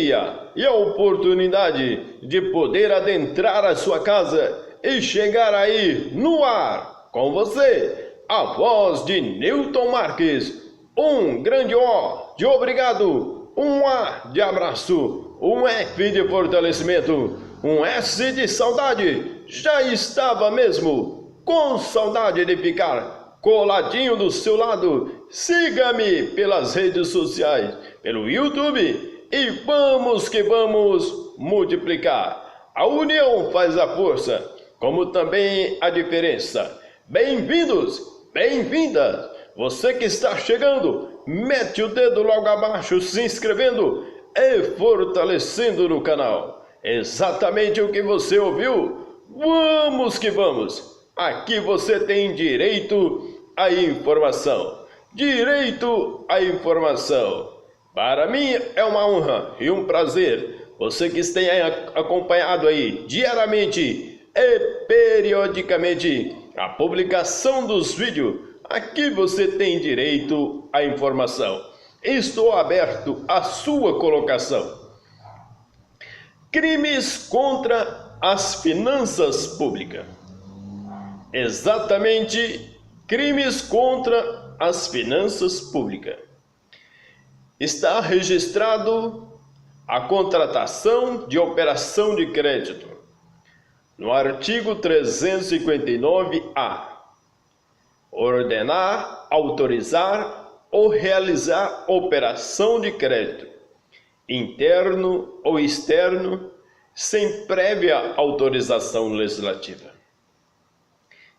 alegria e a oportunidade de poder adentrar a sua casa e chegar aí no ar com você, a voz de Newton Marques. Um grande O de obrigado, um A de abraço, um F de fortalecimento, um S de saudade. Já estava mesmo com saudade de ficar coladinho do seu lado. Siga-me pelas redes sociais, pelo YouTube, e vamos que vamos multiplicar. A união faz a força, como também a diferença. Bem-vindos, bem-vindas. Você que está chegando, mete o dedo logo abaixo, se inscrevendo e fortalecendo no canal. Exatamente o que você ouviu. Vamos que vamos. Aqui você tem direito à informação. Direito à informação. Para mim é uma honra e um prazer. Você que tem acompanhado aí diariamente e periodicamente a publicação dos vídeos. Aqui você tem direito à informação. Estou aberto à sua colocação. Crimes contra as finanças públicas. Exatamente, crimes contra as finanças públicas. Está registrado a contratação de operação de crédito no artigo 359-A. Ordenar, autorizar ou realizar operação de crédito, interno ou externo, sem prévia autorização legislativa.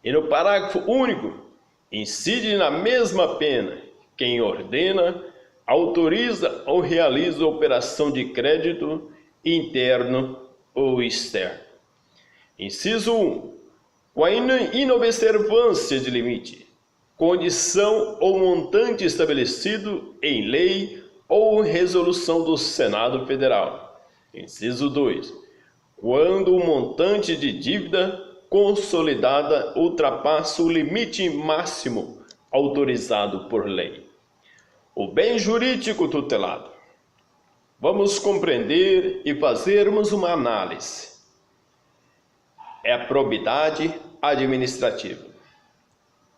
E no parágrafo único, incide na mesma pena quem ordena, autoriza ou realiza operação de crédito, interno ou externo. Inciso 1. Com a inobservância de limite, condição ou montante estabelecido em lei ou resolução do Senado Federal. Inciso 2. Quando o montante de dívida consolidada ultrapassa o limite máximo autorizado por lei. O bem jurídico tutelado. Vamos compreender e fazermos uma análise. É a probidade administrativa.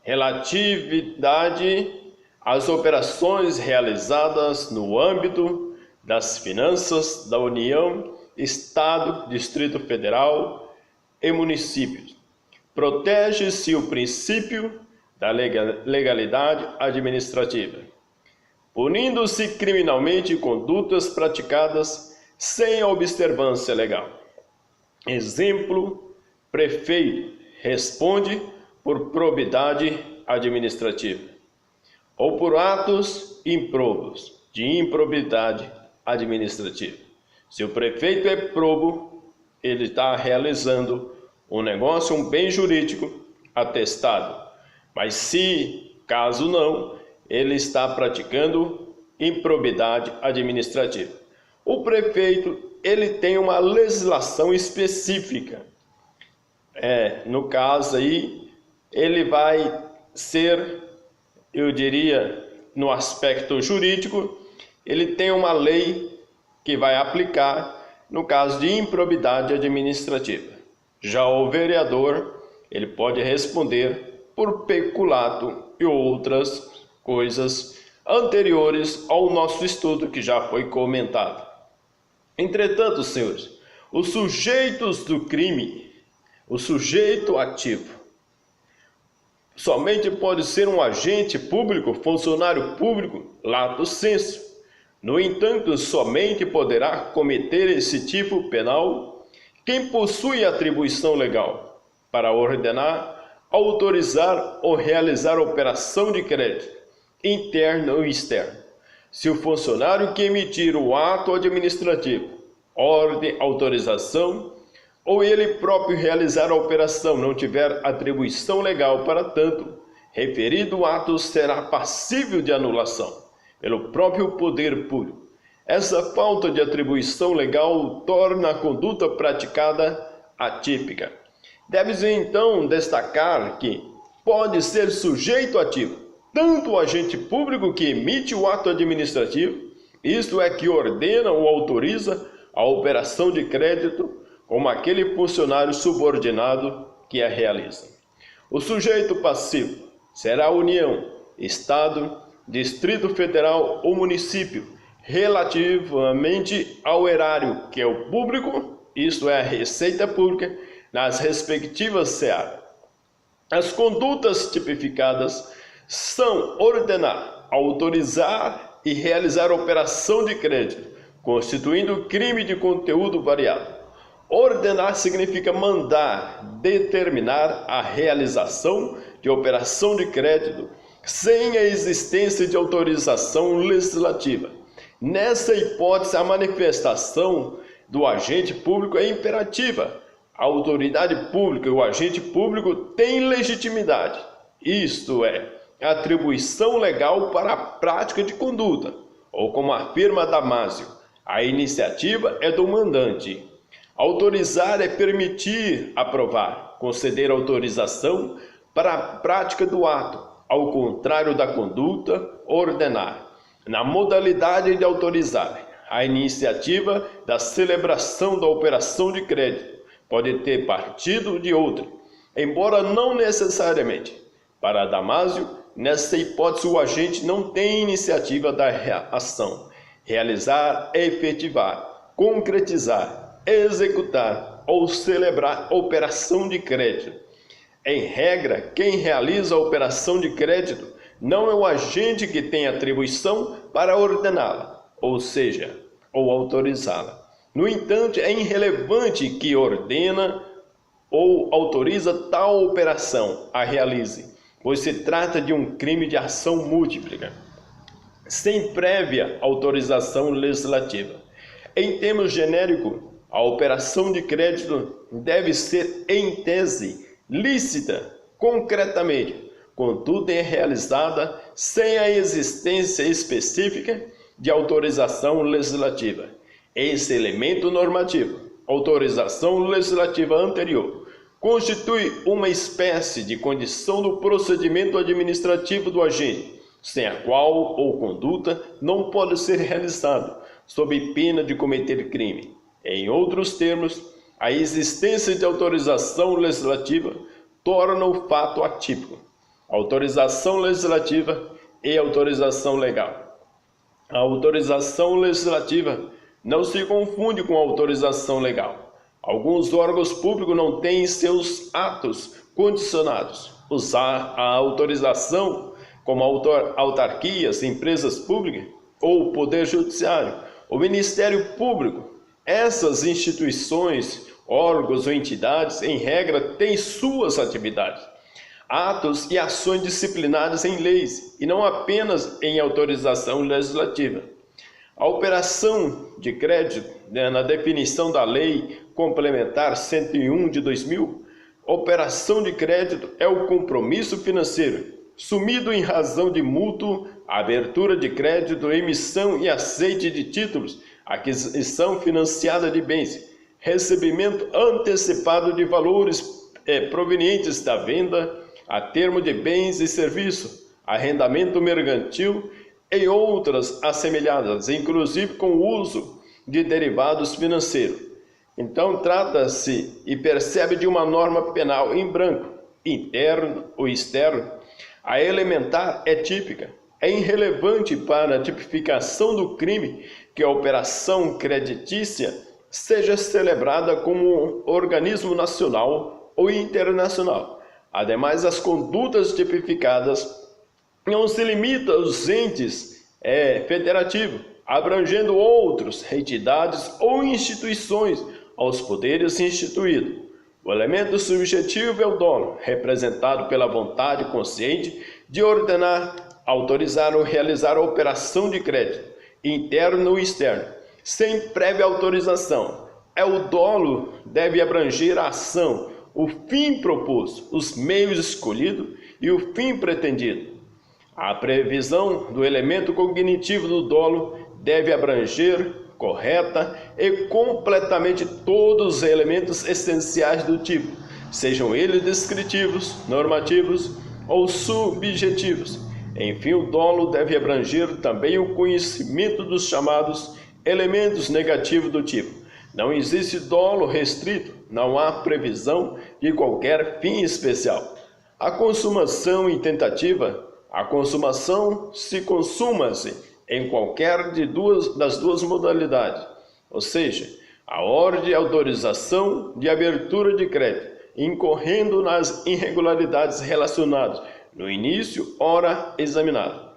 Relatividade às operações realizadas no âmbito das finanças da União, Estado, Distrito Federal e municípios. Protege-se o princípio da legalidade administrativa, punindo-se criminalmente condutas praticadas sem a observância legal. Exemplo: prefeito responde por probidade administrativa ou por atos improbos de improbidade administrativa. Se o prefeito é probo, ele está realizando um negócio, um bem jurídico atestado. Mas se, caso não, ele está praticando improbidade administrativa. O prefeito, ele tem uma legislação específica. No caso aí, ele vai ser, eu diria, no aspecto jurídico, ele tem uma lei que vai aplicar no caso de improbidade administrativa. Já o vereador, ele pode responder por peculato e outras coisas anteriores ao nosso estudo que já foi comentado. Entretanto, senhores, os sujeitos do crime, o sujeito ativo, somente pode ser um agente público, funcionário público, lato sensu. No entanto, somente poderá cometer esse tipo penal quem possui atribuição legal para ordenar, autorizar ou realizar operação de crédito, interno ou externo. Se o funcionário que emitir o ato administrativo, ordem, autorização, ou ele próprio realizar a operação não tiver atribuição legal para tanto, referido ato será passível de anulação pelo próprio poder público. Essa falta de atribuição legal torna a conduta praticada atípica. Deve-se então destacar que pode ser sujeito ativo tanto o agente público que emite o ato administrativo, isto é, que ordena ou autoriza a operação de crédito como aquele funcionário subordinado que a realiza. O sujeito passivo será a União, Estado, Distrito Federal ou município, relativamente ao erário, que é o público, isto é, a receita pública, nas respectivas searas. As condutas tipificadas são ordenar, autorizar e realizar operação de crédito, constituindo crime de conteúdo variado. Ordenar significa mandar, determinar a realização de operação de crédito sem a existência de autorização legislativa. Nessa hipótese, a manifestação do agente público é imperativa. A autoridade pública e o agente público têm legitimidade, isto é, atribuição legal para a prática de conduta, ou como afirma Damásio, a iniciativa é do mandante. Autorizar é permitir, aprovar, conceder autorização para a prática do ato, ao contrário da conduta, ordenar. Na modalidade de autorizar, a iniciativa da celebração da operação de crédito pode ter partido de outra, embora não necessariamente. Para Damásio, nessa hipótese o agente não tem iniciativa da ação. Realizar, efetivar, concretizar, executar ou celebrar operação de crédito. Em regra, quem realiza a operação de crédito não é o agente que tem atribuição para ordená-la, ou seja, ou autorizá-la. No entanto, é irrelevante que ordena ou autoriza tal operação a realize, pois se trata de um crime de ação múltipla, sem prévia autorização legislativa. Em termos genéricos, a operação de crédito deve ser, em tese, lícita, concretamente, contudo é realizada sem a existência específica de autorização legislativa. Esse elemento normativo, autorização legislativa anterior, constitui uma espécie de condição do procedimento administrativo do agente, sem a qual ou conduta não pode ser realizado, sob pena de cometer crime. Em outros termos, a existência de autorização legislativa torna o fato atípico. Autorização legislativa e autorização legal. A autorização legislativa não se confunde com a autorização legal. Alguns órgãos públicos não têm seus atos condicionados. Usar a autorização como autarquias, empresas públicas ou Poder Judiciário, o Ministério Público. Essas instituições, órgãos ou entidades, em regra, têm suas atividades, atos e ações disciplinadas em leis e não apenas em autorização legislativa. A operação de crédito, na definição da Lei Complementar 101 de 2000, operação de crédito é o compromisso financeiro, sumido em razão de mútuo, abertura de crédito, emissão e aceite de títulos, aquisição financiada de bens, recebimento antecipado de valores provenientes da venda a termo de bens e serviços, arrendamento mercantil e outras assemelhadas, inclusive com o uso de derivados financeiros. Então trata-se e percebe de uma norma penal em branco, interno ou externo. A elementar é típica. É irrelevante para a tipificação do crime que a operação creditícia seja celebrada como um organismo nacional ou internacional. Ademais, as condutas tipificadas não se limitam aos entes federativos, abrangendo outros, entidades ou instituições, aos poderes instituídos. O elemento subjetivo é o dolo, representado pela vontade consciente de ordenar, autorizar ou realizar a operação de crédito, interno ou externo, sem prévia autorização. O dolo deve abranger a ação, o fim proposto, os meios escolhidos e o fim pretendido. A previsão do elemento cognitivo do dolo deve abranger correta e completamente todos os elementos essenciais do tipo, sejam eles descritivos, normativos ou subjetivos. Enfim, o dolo deve abranger também o conhecimento dos chamados elementos negativos do tipo: não existe dolo restrito, não há previsão de qualquer fim especial. A consumação e tentativa: a consumação se consuma-se em qualquer das duas modalidades, ou seja, a ordem de autorização de abertura de crédito, incorrendo nas irregularidades relacionadas no início, hora examinada.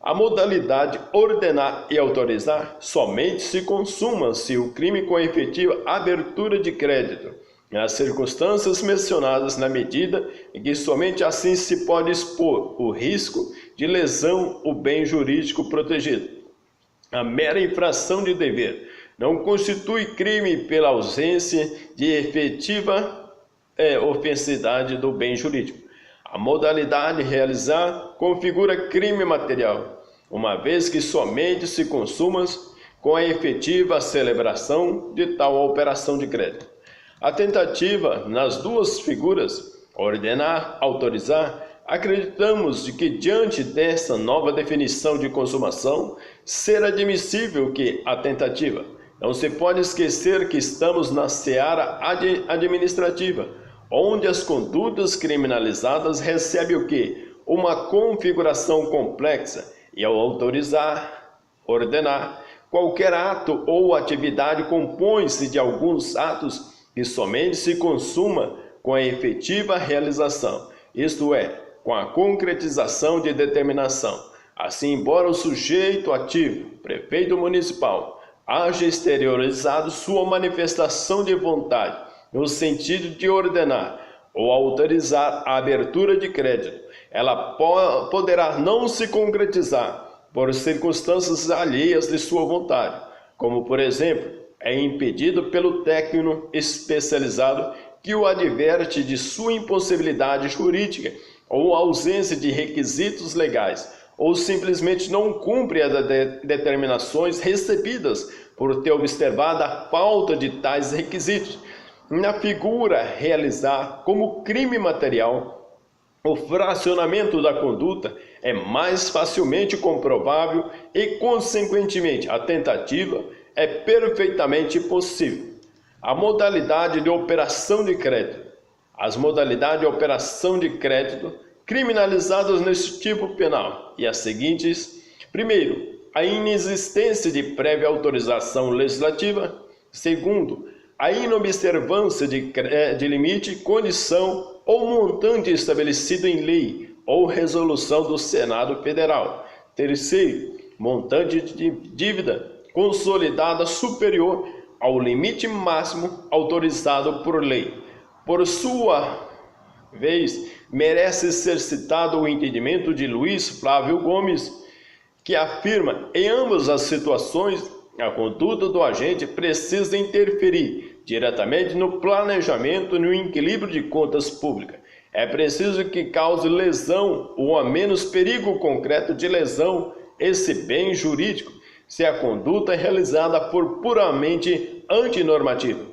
A modalidade ordenar e autorizar somente se consuma se o crime com a efetiva abertura de crédito, nas circunstâncias mencionadas, na medida em que somente assim se pode expor o risco de lesão ao bem jurídico protegido. A mera infração de dever não constitui crime pela ausência de efetiva ofensividade do bem jurídico. A modalidade realizar configura crime material, uma vez que somente se consuma com a efetiva celebração de tal operação de crédito. A tentativa, nas duas figuras, ordenar, autorizar, acreditamos de que, diante dessa nova definição de consumação, ser admissível que a tentativa. Não se pode esquecer que estamos na seara administrativa, onde as condutas criminalizadas recebem o quê? Uma configuração complexa, e ao autorizar, ordenar, qualquer ato ou atividade compõe-se de alguns atos que somente se consuma com a efetiva realização, isto é, com a concretização de determinação. Assim, embora o sujeito ativo, prefeito municipal, haja exteriorizado sua manifestação de vontade, no sentido de ordenar ou autorizar a abertura de crédito, ela poderá não se concretizar por circunstâncias alheias de sua vontade, como, por exemplo, é impedido pelo técnico especializado que o adverte de sua impossibilidade jurídica ou ausência de requisitos legais, ou simplesmente não cumpre as determinações recebidas por ter observado a falta de tais requisitos. Na figura realizar como crime material, o fracionamento da conduta é mais facilmente comprovável e, consequentemente, a tentativa é perfeitamente possível. A modalidade de operação de crédito. As modalidades de operação de crédito criminalizadas nesse tipo penal e as seguintes: primeiro, a inexistência de prévia autorização legislativa. Segundo, a inobservância de limite, condição ou montante estabelecido em lei ou resolução do Senado Federal. Terceiro, montante de dívida consolidada superior ao limite máximo autorizado por lei. Por sua vez, merece ser citado o entendimento de Luiz Flávio Gomes, que afirma: em ambas as situações, a conduta do agente precisa interferir diretamente no planejamento e no equilíbrio de contas públicas. É preciso que cause lesão ou a menos perigo concreto de lesão esse bem jurídico, se a conduta é realizada por puramente antinormativa,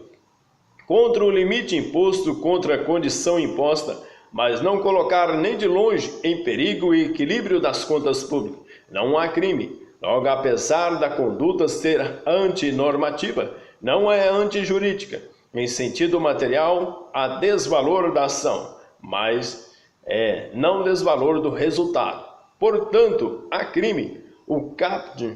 contra o limite imposto, contra a condição imposta, mas não colocar nem de longe em perigo o equilíbrio das contas públicas. Não há crime. Logo, apesar da conduta ser antinormativa, não é antijurídica. Em sentido material, há desvalor da ação, mas não desvalor do resultado. Portanto, há crime. O caput,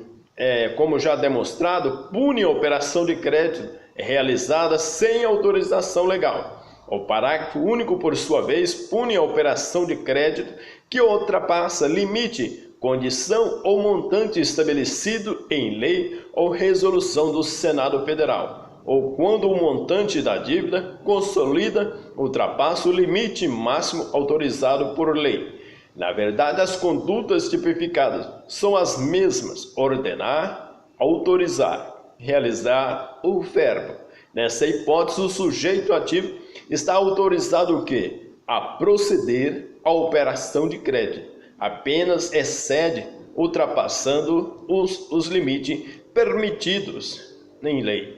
como já demonstrado, pune a operação de crédito realizada sem autorização legal. O parágrafo único, por sua vez, pune a operação de crédito que ultrapassa limite, condição ou montante estabelecido em lei ou resolução do Senado Federal, ou quando o montante da dívida consolida ultrapassa o limite máximo autorizado por lei. Na verdade, as condutas tipificadas são as mesmas: ordenar, autorizar, realizar o verbo. Nessa hipótese, o sujeito ativo está autorizado o quê? A proceder à operação de crédito. Apenas excede, ultrapassando os limites permitidos em lei.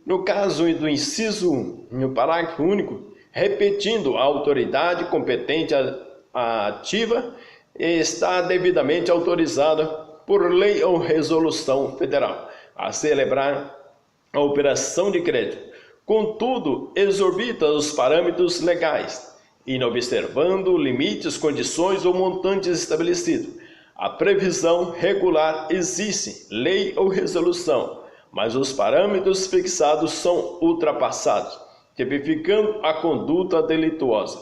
No caso do inciso 1, no parágrafo único, repetindo, a autoridade competente ativa está devidamente autorizada por lei ou resolução federal a celebrar a operação de crédito. Contudo, exorbita os parâmetros legais, inobservando limites, condições ou montantes estabelecidos. A previsão regular existe, lei ou resolução, mas os parâmetros fixados são ultrapassados, tipificando a conduta delituosa.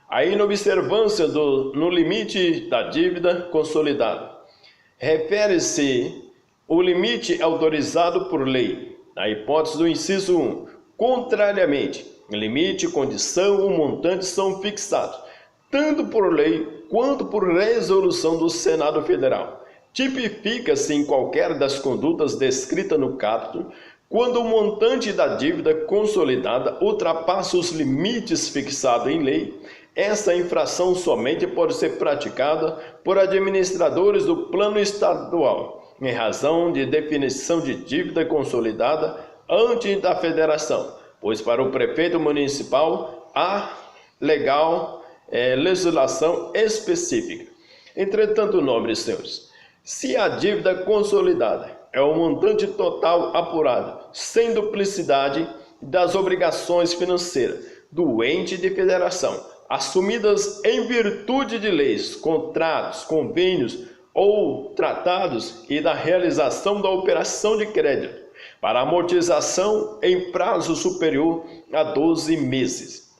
A inobservância no limite da dívida consolidada. Refere-se o limite autorizado por lei, na hipótese do inciso 1. Contrariamente, limite, condição ou montante são fixados, tanto por lei quanto por resolução do Senado Federal. Tipifica-se em qualquer das condutas descritas no capítulo, quando o montante da dívida consolidada ultrapassa os limites fixados em lei. Essa infração somente pode ser praticada por administradores do plano estadual, em razão de definição de dívida consolidada antes da federação, pois para o prefeito municipal há legislação específica. Entretanto, nobres senhores, se a dívida consolidada é o montante total apurado, sem duplicidade das obrigações financeiras do ente de federação, assumidas em virtude de leis, contratos, convênios ou tratados e da realização da operação de crédito, para amortização em prazo superior a 12 meses.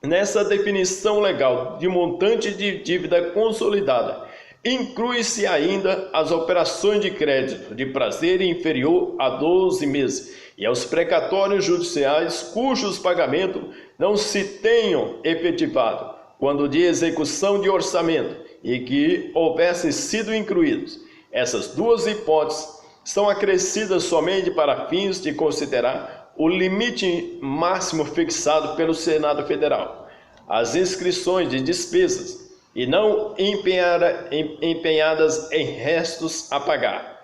Nessa definição legal de montante de dívida consolidada, inclui-se ainda as operações de crédito de prazer inferior a 12 meses e aos precatórios judiciais cujos pagamentos não se tenham efetivado quando de execução de orçamento e que houvessem sido incluídos. Essas duas hipóteses são acrescidas somente para fins de considerar o limite máximo fixado pelo Senado Federal. As inscrições de despesas e não empenhadas em restos a pagar.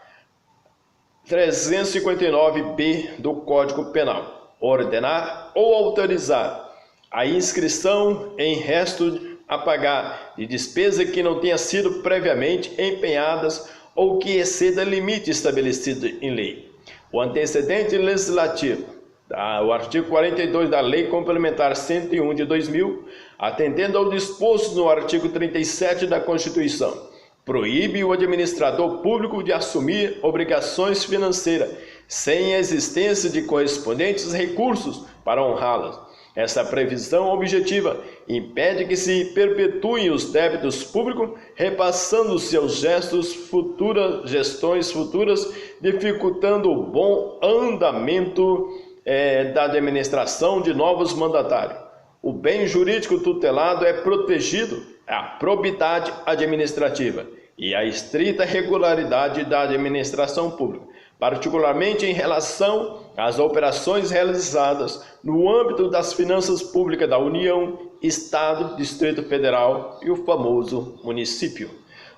359b do Código Penal. Ordenar ou autorizar a inscrição em resto a pagar de despesa que não tenha sido previamente empenhadas ou que exceda limite estabelecido em lei. O antecedente legislativo, o artigo 42 da Lei Complementar 101 de 2000, atendendo ao disposto no artigo 37 da Constituição, proíbe o administrador público de assumir obrigações financeiras sem a existência de correspondentes recursos para honrá-las. Essa previsão objetiva impede que se perpetuem os débitos públicos, repassando-se aos gestões futuras, dificultando o bom andamento da administração de novos mandatários. O bem jurídico tutelado é protegido, a probidade administrativa e a estrita regularidade da administração pública, particularmente em relação às operações realizadas no âmbito das finanças públicas da União, Estado, Distrito Federal e o famoso município.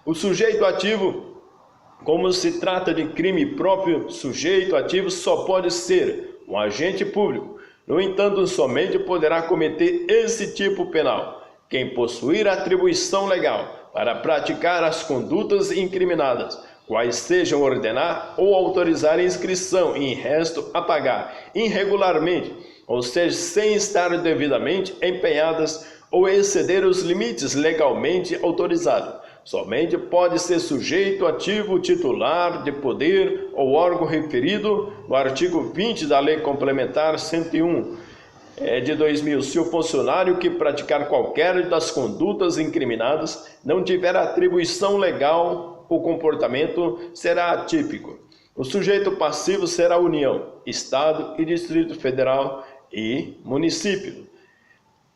O sujeito ativo, como se trata de crime próprio, sujeito ativo só pode ser um agente público. No entanto, somente poderá cometer esse tipo penal quem possuir atribuição legal para praticar as condutas incriminadas, quais sejam ordenar ou autorizar inscrição em resto a pagar irregularmente, ou seja, sem estar devidamente empenhadas ou exceder os limites legalmente autorizados. Somente pode ser sujeito ativo titular de poder ou órgão referido no artigo 20 da Lei Complementar 101 de 2000, se o funcionário que praticar qualquer das condutas incriminadas não tiver atribuição legal, o comportamento será atípico. O sujeito passivo será a União, Estado e Distrito Federal e município.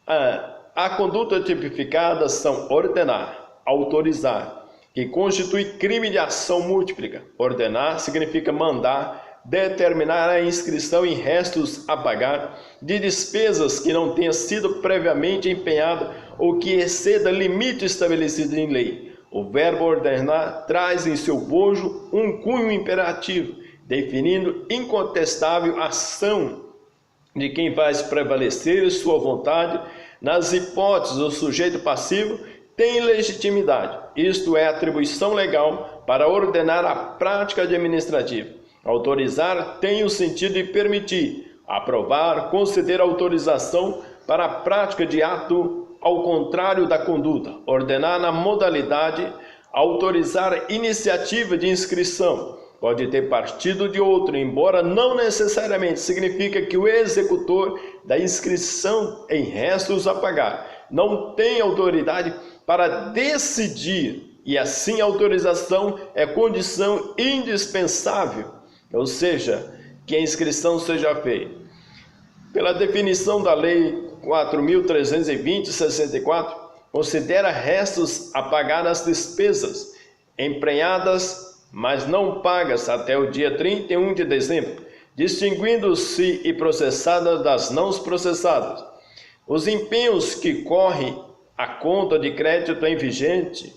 A conduta tipificada são ordenar, autorizar, que constitui crime de ação múltipla. Ordenar significa mandar, determinar a inscrição em restos a pagar de despesas que não tenha sido previamente empenhada ou que exceda limite estabelecido em lei. O verbo ordenar traz em seu bojo um cunho imperativo, definindo incontestável ação de quem faz prevalecer sua vontade nas hipóteses do sujeito passivo tem legitimidade, isto é, atribuição legal para ordenar a prática administrativa. Autorizar tem o sentido de permitir, aprovar, conceder autorização para a prática de ato ao contrário da conduta, ordenar na modalidade, autorizar iniciativa de inscrição. Pode ter partido de outro, embora não necessariamente significa que o executor da inscrição em restos a pagar não tem autoridade para decidir, e assim a autorização é condição indispensável, ou seja, que a inscrição seja feita. Pela definição da Lei 4.320/64, considera restos a pagar as despesas emprenhadas, mas não pagas até o dia 31 de dezembro, distinguindo-se e processadas das não processadas. Os empenhos que correm a conta de crédito em vigente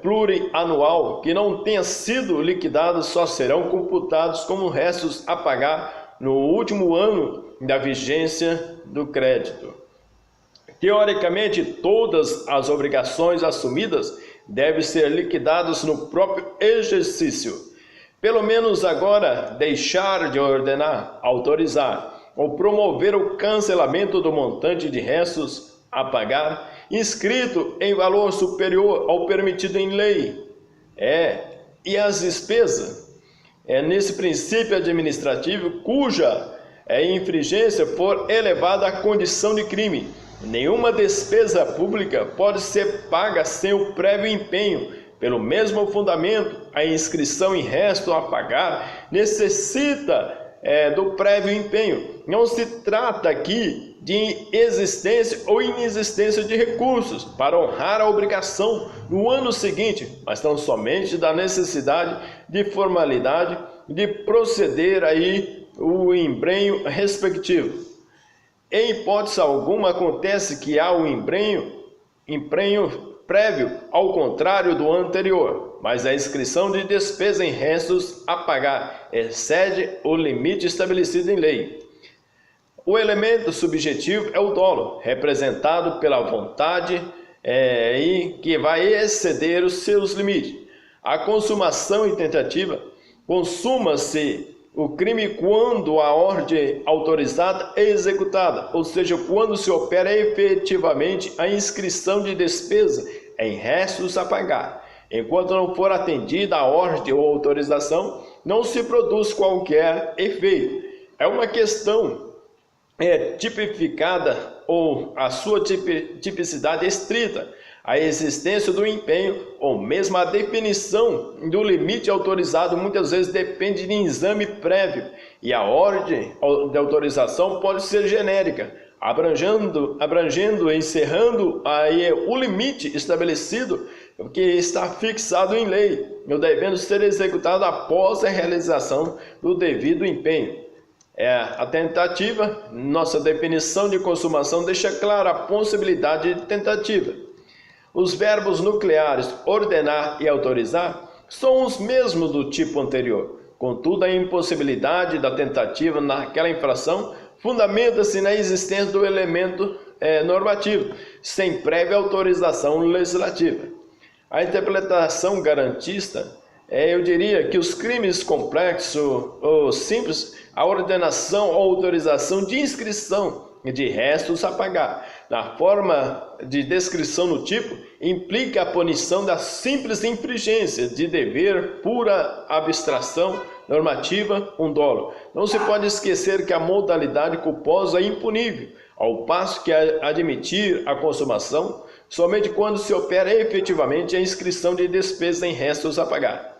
plurianual que não tenha sido liquidados só serão computados como restos a pagar no último ano da vigência do crédito. Teoricamente, todas as obrigações assumidas devem ser liquidadas no próprio exercício. Pelo menos agora, deixar de ordenar, autorizar ou promover o cancelamento do montante de restos a pagar inscrito em valor superior ao permitido em lei. E as despesas? Nesse princípio administrativo cuja infringência for elevada à condição de crime. Nenhuma despesa pública pode ser paga sem o prévio empenho. Pelo mesmo fundamento, a inscrição em resto a pagar necessita do prévio empenho. Não se trata aqui de existência ou inexistência de recursos para honrar a obrigação no ano seguinte, mas tão somente da necessidade de formalidade de proceder aí o embrenho respectivo. Em hipótese alguma acontece que há um emprenho prévio ao contrário do anterior, mas a inscrição de despesa em restos a pagar excede o limite estabelecido em lei. O elemento subjetivo é o dolo, representado pela vontade e que vai exceder os seus limites. A consumação e tentativa: consuma-se o crime quando a ordem autorizada é executada, ou seja, quando se opera efetivamente a inscrição de despesa em restos a pagar. Enquanto não for atendida a ordem ou autorização, não se produz qualquer efeito. É uma questão tipificada ou a sua tipicidade estrita, a existência do empenho ou mesmo a definição do limite autorizado muitas vezes depende de exame prévio, e a ordem de autorização pode ser genérica, abrangendo, encerrando aí o limite estabelecido que está fixado em lei, devendo ser executado após a realização do devido empenho. A tentativa, nossa definição de consumação deixa clara a possibilidade de tentativa. Os verbos nucleares ordenar e autorizar são os mesmos do tipo anterior. Contudo, a impossibilidade da tentativa naquela infração fundamenta-se na existência do elemento normativo, sem prévia autorização legislativa. A interpretação garantista eu diria que os crimes complexos ou simples, a ordenação ou autorização de inscrição de restos a pagar, na forma de descrição no tipo, implica a punição da simples infringência de dever, pura abstração normativa, um dolo. Não se pode esquecer que a modalidade culposa é impunível, ao passo que admitir a consumação somente quando se opera efetivamente a inscrição de despesas em restos a pagar.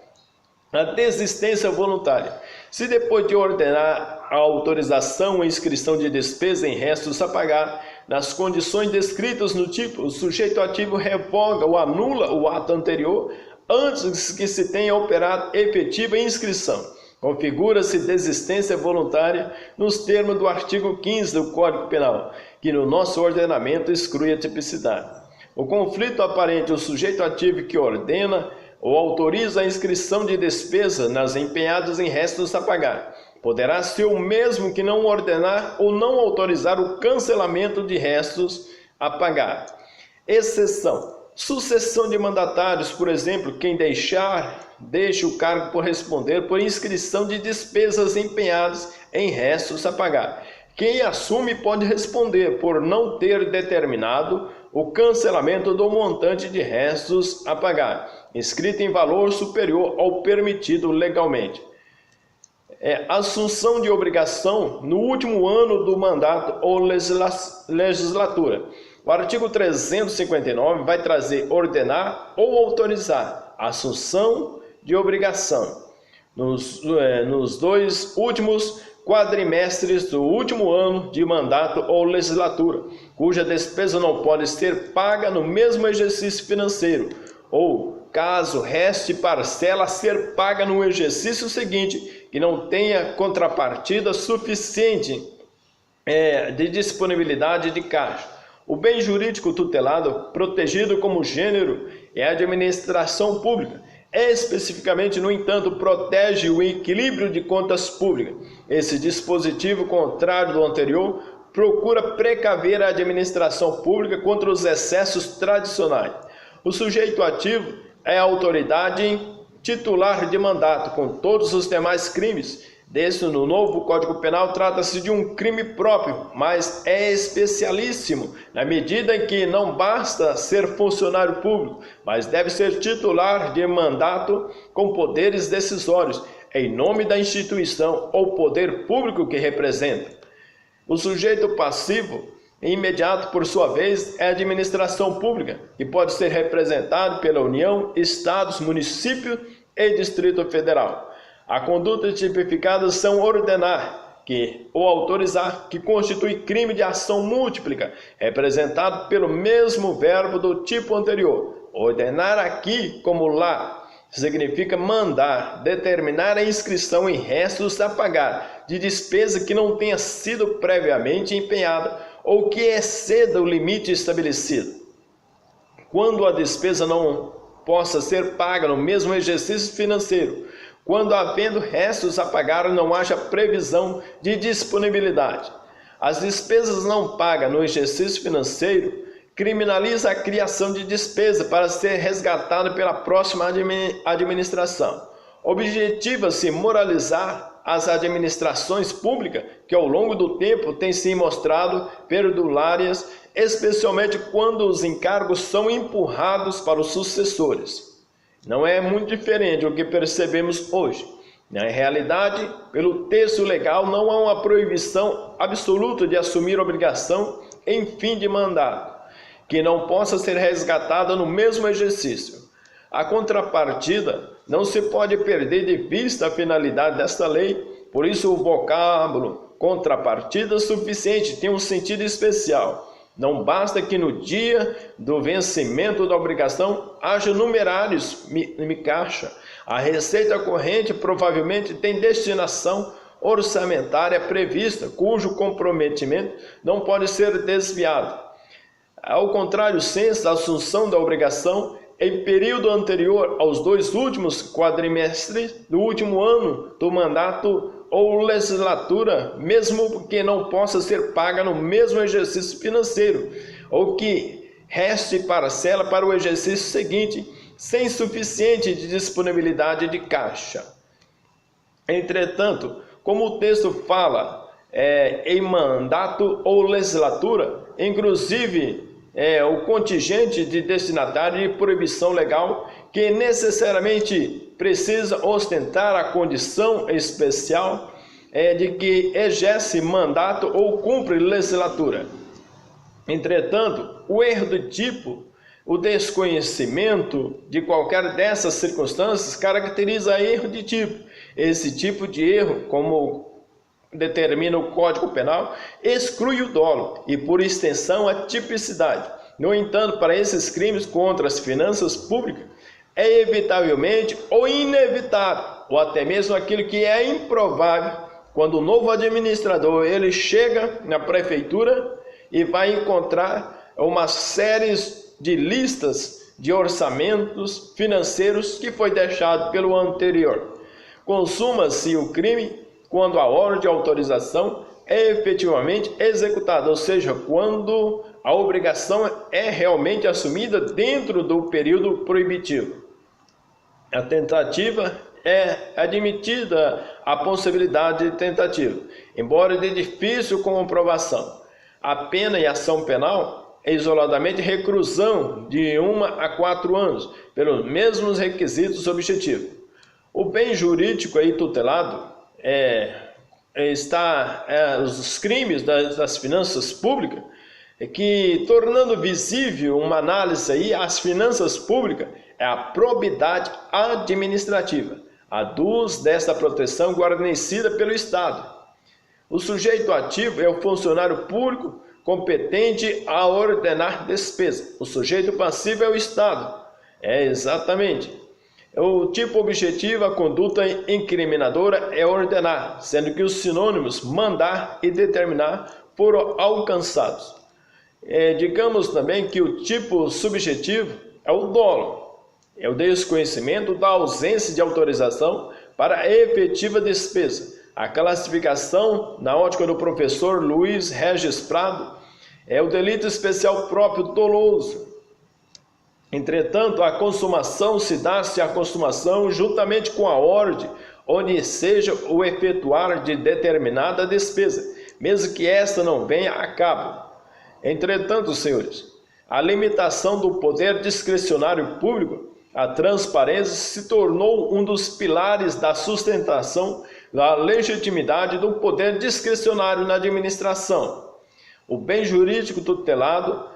A desistência voluntária. Se depois de ordenar a autorização ou inscrição de despesa em restos a pagar, nas condições descritas no tipo, o sujeito ativo revoga ou anula o ato anterior antes que se tenha operado efetiva inscrição, configura-se desistência voluntária nos termos do artigo 15 do Código Penal, que no nosso ordenamento exclui a tipicidade. O conflito aparente, o sujeito ativo que ordena ou autoriza a inscrição de despesa nas empenhadas em restos a pagar, poderá ser o mesmo que não ordenar ou não autorizar o cancelamento de restos a pagar. Exceção: Sucessão de mandatários, por exemplo, quem deixa o cargo por responder por inscrição de despesas empenhadas em restos a pagar. Quem assume pode responder por não ter determinado o cancelamento do montante de restos a pagar, inscrito em valor superior ao permitido legalmente. Assunção de obrigação no último ano do mandato ou legislatura. O artigo 359 vai trazer ordenar ou autorizar a assunção de obrigação nos 2 últimos quadrimestres do último ano de mandato ou legislatura, cuja despesa não pode ser paga no mesmo exercício financeiro, ou, caso reste parcela a ser paga no exercício seguinte, que não tenha contrapartida suficiente de disponibilidade de caixa. O bem jurídico tutelado, protegido como gênero, é a administração pública. Especificamente, no entanto, protege o equilíbrio de contas públicas. Esse dispositivo, contrário do anterior, procura precaver a administração pública contra os excessos tradicionais. O sujeito ativo é a autoridade titular de mandato, com todos os demais crimes. No novo Código Penal, trata-se de um crime próprio, mas é especialíssimo, na medida em que não basta ser funcionário público, mas deve ser titular de mandato com poderes decisórios, em nome da instituição ou poder público que representa. O sujeito passivo imediato, por sua vez, é a administração pública, que pode ser representado pela União, Estados, município e Distrito Federal. A conduta tipificada são ordenar ou autorizar, que constitui crime de ação múltipla, representado pelo mesmo verbo do tipo anterior. Ordenar aqui, como lá, significa mandar, determinar a inscrição em restos a pagar de despesa que não tenha sido previamente empenhada ou que exceda o limite estabelecido. Quando a despesa não possa ser paga no mesmo exercício financeiro, quando havendo restos a pagar não haja previsão de disponibilidade. As despesas não pagas no exercício financeiro criminaliza a criação de despesa para ser resgatada pela próxima administração. Objetiva-se moralizar as administrações públicas que ao longo do tempo têm se mostrado perdulárias, especialmente quando os encargos são empurrados para os sucessores. Não é muito diferente do que percebemos hoje. Na realidade, pelo texto legal, não há uma proibição absoluta de assumir obrigação em fim de mandato, que não possa ser resgatada no mesmo exercício. A contrapartida não se pode perder de vista a finalidade desta lei, por isso o vocábulo contrapartida suficiente tem um sentido especial. Não basta que no dia do vencimento da obrigação haja numerários em caixa. A receita corrente provavelmente tem destinação orçamentária prevista, cujo comprometimento não pode ser desviado. Ao contrário, senso, a assunção da obrigação em período anterior aos 2 últimos quadrimestres do último ano do mandato ou legislatura, mesmo que não possa ser paga no mesmo exercício financeiro, ou que reste parcela para o exercício seguinte, sem suficiente de disponibilidade de caixa. Entretanto, como o texto fala em mandato ou legislatura, inclusive o contingente de destinatário de proibição legal, que necessariamente precisa ostentar a condição especial de que exerce mandato ou cumpre legislatura. Entretanto, o erro do tipo, o desconhecimento de qualquer dessas circunstâncias caracteriza erro de tipo. Esse tipo de erro, como determina o Código Penal, exclui o dolo e, por extensão, a tipicidade. No entanto, para esses crimes contra as finanças públicas, é evitavelmente ou inevitável, ou até mesmo aquilo que é improvável, quando o novo administrador ele chega na prefeitura e vai encontrar uma série de listas de orçamentos financeiros que foi deixado pelo anterior. Consuma-se o crime quando a ordem de autorização é efetivamente executada, ou seja, quando a obrigação é realmente assumida dentro do período proibitivo. A tentativa é admitida a possibilidade de tentativa, embora de difícil comprovação. A pena e ação penal é isoladamente reclusão de 1 a 4 anos, pelos mesmos requisitos objetivos. O bem jurídico aí tutelado os crimes das finanças públicas, que tornando visível uma análise aí, as finanças públicas é a probidade administrativa, a luz desta proteção guarnecida pelo Estado. O sujeito ativo é o funcionário público competente a ordenar despesa. O sujeito passivo é o Estado. Exatamente. O tipo objetivo, a conduta incriminadora é ordenar, sendo que os sinônimos mandar e determinar foram alcançados. Digamos também que o tipo subjetivo é o dolo, é o desconhecimento da ausência de autorização para a efetiva despesa. A classificação, na ótica do professor Luiz Regis Prado, é o delito especial próprio doloso. Entretanto, a consumação se dá-se a consumação juntamente com a ordem, onde seja o efetuar de determinada despesa, mesmo que esta não venha a cabo. Entretanto, senhores, a limitação do poder discricionário público, a transparência se tornou um dos pilares da sustentação da legitimidade do poder discricionário na administração. O bem jurídico tutelado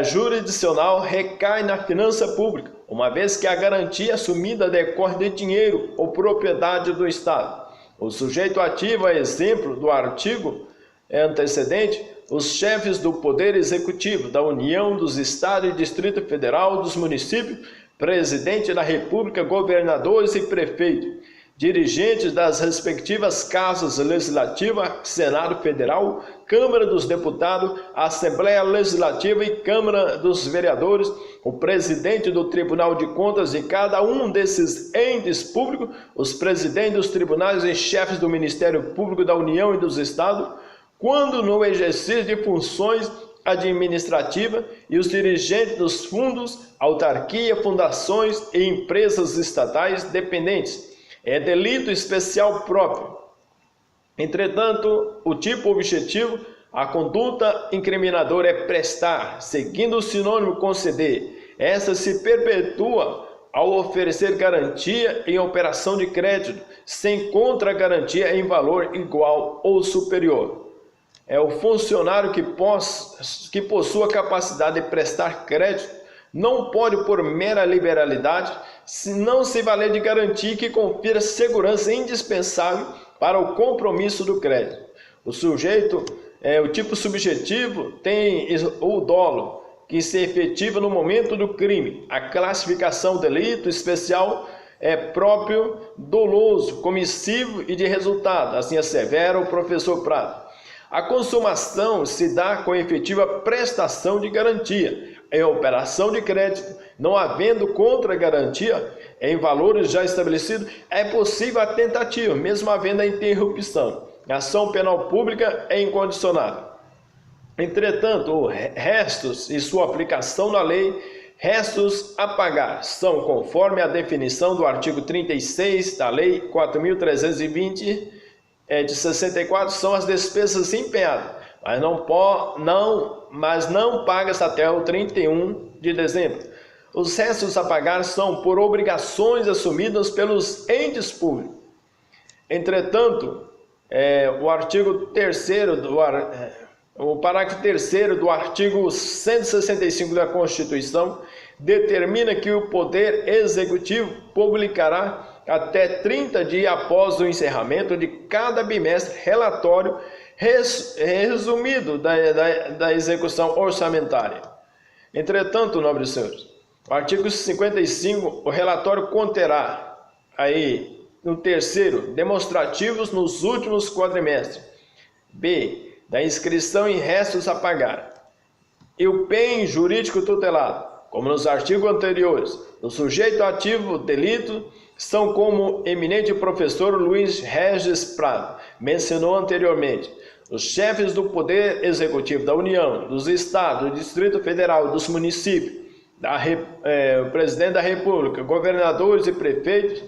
jurisdicional recai na finança pública, uma vez que a garantia assumida decorre de dinheiro ou propriedade do Estado. O sujeito ativo, a exemplo do artigo antecedente, os chefes do Poder Executivo da União, dos Estados e Distrito Federal, dos municípios, presidente da República, governadores e prefeitos, dirigentes das respectivas casas legislativas, Senado Federal, Câmara dos Deputados, Assembleia Legislativa e Câmara dos Vereadores, o presidente do Tribunal de Contas de cada um desses entes públicos, os presidentes dos tribunais e chefes do Ministério Público da União e dos Estados, quando no exercício de funções administrativas, e os dirigentes dos fundos, autarquia, fundações e empresas estatais dependentes. É delito especial próprio. Entretanto, o tipo objetivo, a conduta incriminadora é prestar, seguindo o sinônimo conceder. Esta se perpetua ao oferecer garantia em operação de crédito, sem contra-garantia em valor igual ou superior. É o funcionário que possua capacidade de prestar crédito não pode, por mera liberalidade, não se valer de garantia que confira segurança indispensável para o compromisso do crédito. O sujeito, o tipo subjetivo, tem o dolo, que se efetiva no momento do crime. A classificação delito especial é próprio doloso, comissivo e de resultado, assim assevera o professor Prado. A consumação se dá com efetiva prestação de garantia. Em operação de crédito, não havendo contra-garantia em valores já estabelecidos, é possível a tentativa, mesmo havendo a interrupção. A ação penal pública é incondicionada. Entretanto, restos e sua aplicação na lei, restos a pagar, são, conforme a definição do artigo 36 da Lei 4.320 de 64, são as despesas empenhadas, mas não pagas até o 31 de dezembro. Os restos a pagar são por obrigações assumidas pelos entes públicos. Entretanto, o parágrafo 3º do artigo 165 da Constituição determina que o Poder Executivo publicará até 30 dias após o encerramento de cada bimestre relatório resumido da execução orçamentária. Entretanto, nobres senhores, o artigo 55, o relatório conterá aí, no terceiro, demonstrativos nos últimos quadrimestres. B, da inscrição em restos a pagar. E o bem jurídico tutelado, como nos artigos anteriores, o sujeito ativo delito são, como o eminente professor Luiz Regis Prado mencionou anteriormente, Os chefes do Poder Executivo da União, dos Estados, do Distrito Federal, dos municípios, o Presidente da República, governadores e prefeitos,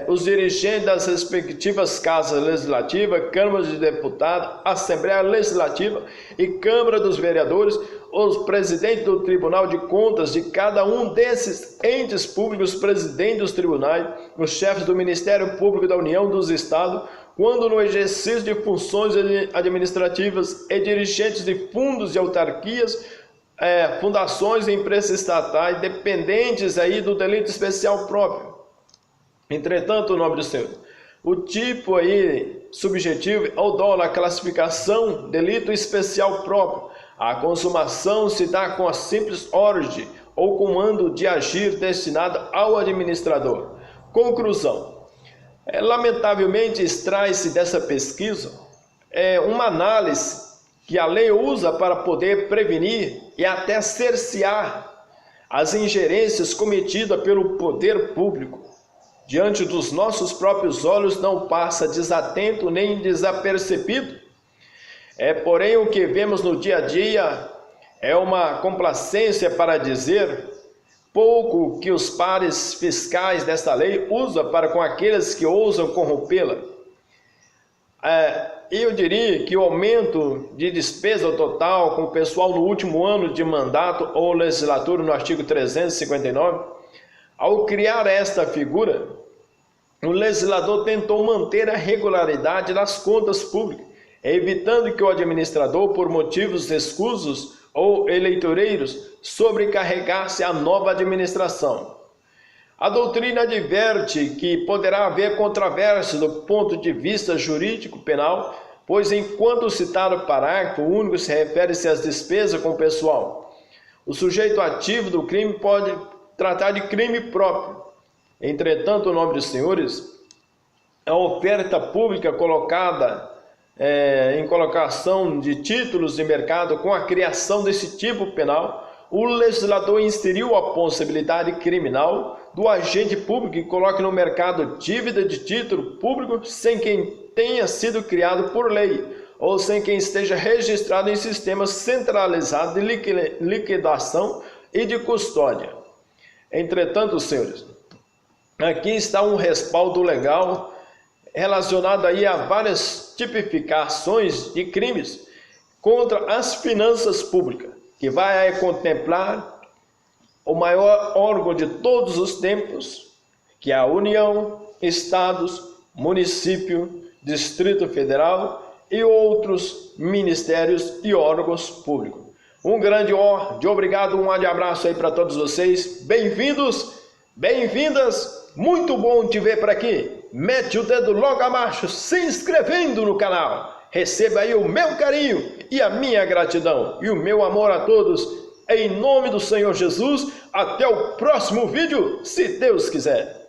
os dirigentes das respectivas casas legislativas, Câmara de Deputados, Assembleia Legislativa e Câmara dos Vereadores, os presidentes do Tribunal de Contas de cada um desses entes públicos, presidentes dos tribunais, os chefes do Ministério Público da União, dos Estados, quando no exercício de funções administrativas e dirigentes de fundos e autarquias, fundações e empresas estatais dependentes aí do delito especial próprio. Entretanto, nobre do Senhor, o tipo aí subjetivo é o dolo, a classificação, delito especial próprio. A consumação se dá com a simples ordem ou comando de agir destinado ao administrador. Conclusão. Lamentavelmente, extrai-se dessa pesquisa uma análise que a lei usa para poder prevenir e até cercear as ingerências cometidas pelo poder público. Diante dos nossos próprios olhos não passa desatento nem desapercebido. Porém, o que vemos no dia a dia é uma complacência para dizer pouco que os pares fiscais desta lei usam para com aqueles que ousam corrompê-la. Eu diria que o aumento de despesa total com o pessoal no último ano de mandato ou legislatura, no artigo 359, ao criar esta figura, o legislador tentou manter a regularidade das contas públicas, evitando que o administrador, por motivos escusos ou eleitoreiros, sobrecarregasse a nova administração. A doutrina adverte que poderá haver controvérsia do ponto de vista jurídico penal, pois enquanto o citado parágrafo único se refere-se às despesas com o pessoal, o sujeito ativo do crime pode tratar de crime próprio. Entretanto, nobres senhores, a oferta pública colocada em colocação de títulos de mercado com a criação desse tipo penal, o legislador inseriu a possibilidade criminal do agente público que coloque no mercado dívida de título público sem quem tenha sido criado por lei ou sem quem esteja registrado em sistema centralizado de liquidação e de custódia. Entretanto, senhores, aqui está um respaldo legal relacionado aí a várias tipificações de crimes contra as finanças públicas, que vai contemplar o maior órgão de todos os tempos, que é a União, Estados, Município, Distrito Federal e outros ministérios e órgãos públicos. Um grande obrigado, um grande abraço aí para todos vocês. Bem-vindos, bem-vindas, muito bom te ver por aqui. Mete o dedo logo abaixo, se inscrevendo no canal. Receba aí o meu carinho e a minha gratidão e o meu amor a todos. Em nome do Senhor Jesus, até o próximo vídeo, se Deus quiser.